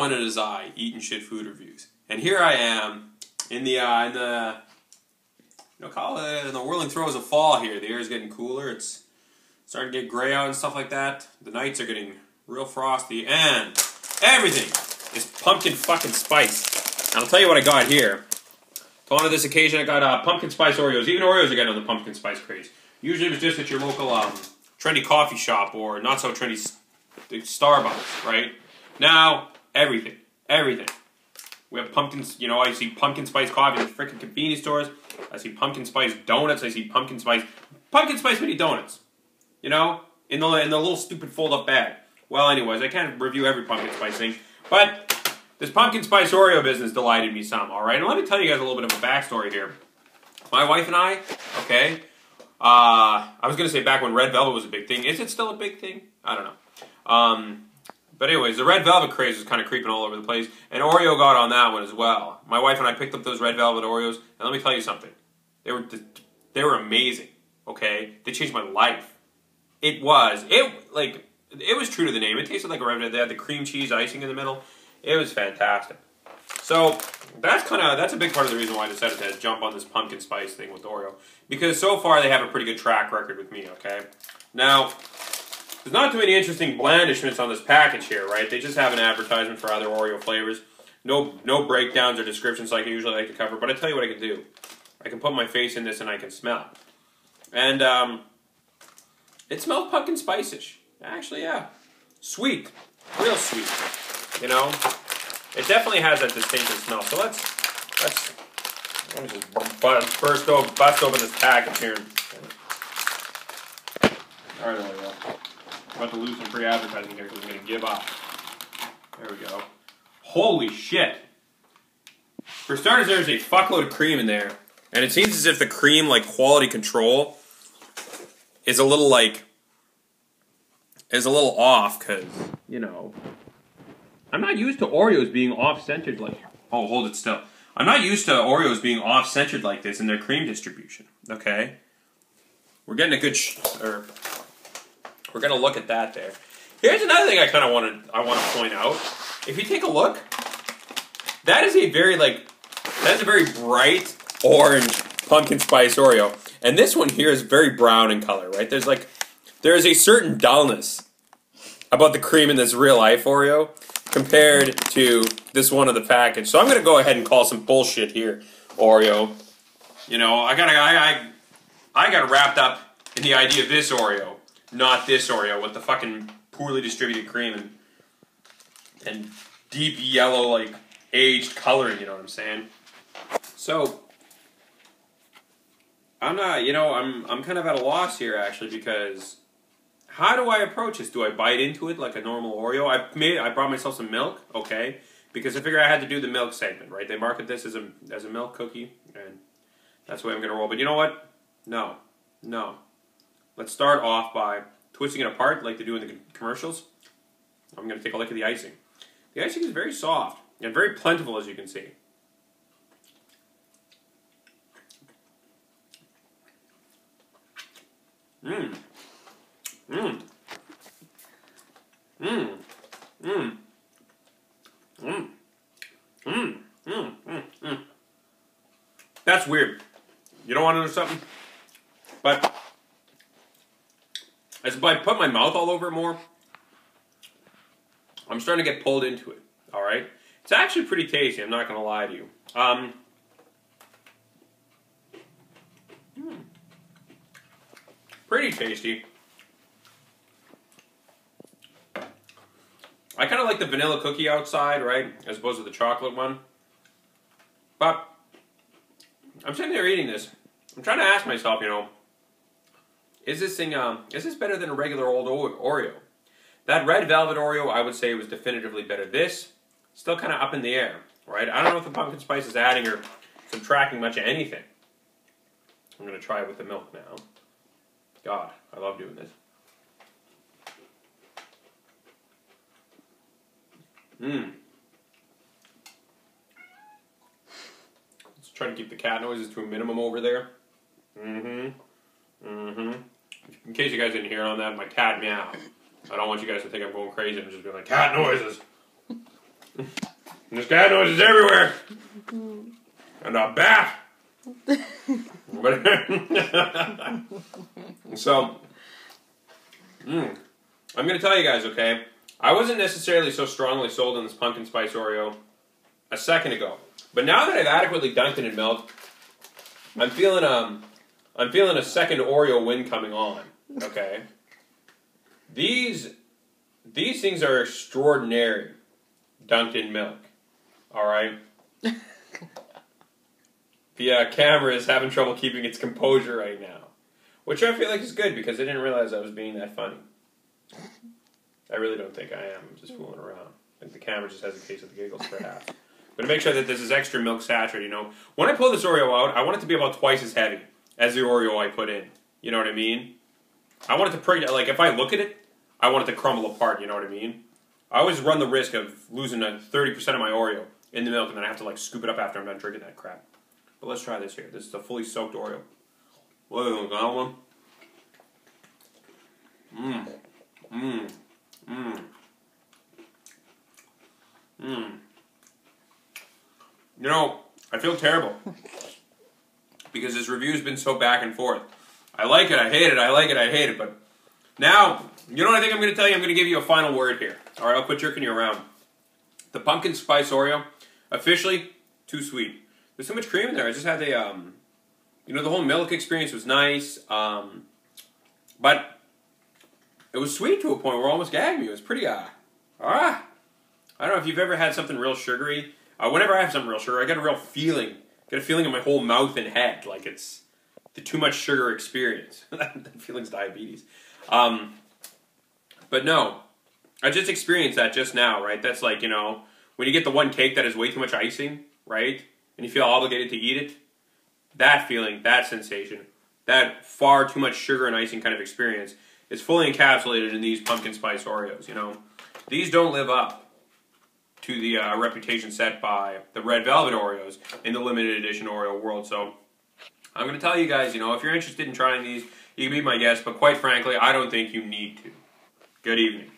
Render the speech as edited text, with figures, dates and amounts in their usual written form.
one in his eye, eating shit food reviews. And here I am, in the call it in the whirling throes of fall here. The air is getting cooler. It's starting to get gray out and stuff like that. The nights are getting real frosty, and everything is pumpkin fucking spice. And I'll tell you what I got here. To honor this occasion, I got pumpkin spice Oreos. Even Oreos are getting on the pumpkin spice craze. Usually it was just at your local trendy coffee shop or not so trendy Starbucks, right? Now, everything. We have pumpkins, I see pumpkin spice coffee in freaking convenience stores. I see pumpkin spice donuts. I see pumpkin spice mini donuts. In the little stupid fold-up bag. Well, anyways, I can't review every pumpkin spice thing, but this pumpkin spice Oreo business delighted me some, alright? And let me tell you guys a little bit of a backstory here. My wife and I, okay, I was going to say back when red velvet was a big thing. Is it still a big thing? I don't know. But anyways, the red velvet craze was kind of creeping all over the place, and Oreo got on that one as well. My wife and I picked up those red velvet Oreos, and let me tell you something. They were amazing, okay? They changed my life. It was true to the name. It tasted like a red velvet. They had the cream cheese icing in the middle. It was fantastic. So that's a big part of the reason why I decided to jump on this pumpkin spice thing with Oreo, because so far they have a pretty good track record with me. Okay, now there's not too many interesting blandishments on this package here, right? They just have an advertisement for other Oreo flavors. No breakdowns or descriptions like I usually like to cover. But I tell you what I can do. I can put my face in this and I can smell. And it smells pumpkin spice-ish. Actually, yeah, sweet, real sweet. It definitely has that distinctive smell. So let me just bust open this package here. All right, there we go. I'm about to lose some free advertising here because I'm going to give up. There we go. Holy shit! For starters, there's a fuckload of cream in there, and it seems as if the cream, quality control, is a little off because I'm not used to Oreos being off-centered oh, hold it still. I'm not used to Oreos being off-centered like this in their cream distribution, okay? We're getting a good we're going to look at that there. Here's another thing I want to point out. If you take a look, that is a very bright orange pumpkin spice Oreo. And this one here is very brown in color, right? There is a certain dullness about the cream in this real life Oreo compared to this one in the package. So I'm going to go ahead and call some bullshit here, Oreo. I got wrapped up in the idea of this Oreo, not this Oreo with the fucking poorly distributed cream and deep yellow, aged coloring, you know what I'm saying? So, I'm not, I'm kind of at a loss here, actually, because how do I approach this? Do I bite into it like a normal Oreo? I brought myself some milk, okay, because I figured I had to do the milk segment, right? They market this as a milk cookie, and that's the way I'm going to roll. But you know what? No. Let's start off by twisting it apart like they do in the commercials. I'm going to take a look at the icing. The icing is very soft and very plentiful, as you can see. That's weird. You don't want to know something? But as I put my mouth all over it more, I'm starting to get pulled into it. All right? It's actually pretty tasty, I'm not going to lie to you. Pretty tasty. I kind of like the vanilla cookie outside, right, as opposed to the chocolate one. But I'm sitting there eating this. I'm trying to ask myself, is this better than a regular old Oreo? That red velvet Oreo, I would say, was definitively better. This, still kind of up in the air, right? I don't know if the pumpkin spice is adding or subtracting much of anything. I'm going to try it with the milk now. God, I love doing this. Let's try to keep the cat noises to a minimum over there. In case you guys didn't hear on that, my cat meow. I don't want you guys to think I'm going crazy and just being like, cat noises. This cat noise is everywhere. And a bat. So, I'm going to tell you guys, okay? I wasn't necessarily so strongly sold on this pumpkin spice Oreo a second ago. But now that I've adequately dunked it in milk, I'm feeling a second Oreo win coming on. Okay? These things are extraordinary dunked in milk. Alright? The camera is having trouble keeping its composure right now. Which I feel like is good because I didn't realize I was being that funny. I really don't think I am. I'm just fooling around. I think the camera just has a case of the giggles, perhaps. But to make sure that this is extra milk saturated, you know. When I pull this Oreo out, I want it to be about twice as heavy as the Oreo I put in. You know what I mean? I want it to pretty, like, if I look at it, I want it to crumble apart, you know what I mean? I always run the risk of losing 30% of my Oreo in the milk, and then I have to, like, scoop it up after I'm done drinking that crap. But let's try this here. This is a fully soaked Oreo. Look at that one. You know, I feel terrible because this review's been so back and forth. I like it, I hate it, I like it, I hate it, but now, you know what I think I'm going to tell you? I'm going to give you a final word here. Alright, I'll quit jerking you around. The pumpkin spice Oreo, officially, too sweet. There's so much cream in there. I just had the, you know, the whole milk experience was nice, but it was sweet to a point where it almost gagged me. It was pretty, I don't know if you've ever had something real sugary. Whenever I have something real sugary, I get a real feeling. I get a feeling in my whole mouth and head, like it's the too much sugar experience. That feeling's diabetes. But no, I just experienced that just now, right? That's like, you know, when you get the one cake that has way too much icing, right? And you feel obligated to eat it. That feeling, that sensation, that far too much sugar and icing kind of experience is fully encapsulated in these pumpkin spice Oreos, you know. These don't live up to the reputation set by the red velvet Oreos in the limited edition Oreo world. So I'm going to tell you guys, you know, if you're interested in trying these, you can be my guest, but quite frankly, I don't think you need to. Good evening.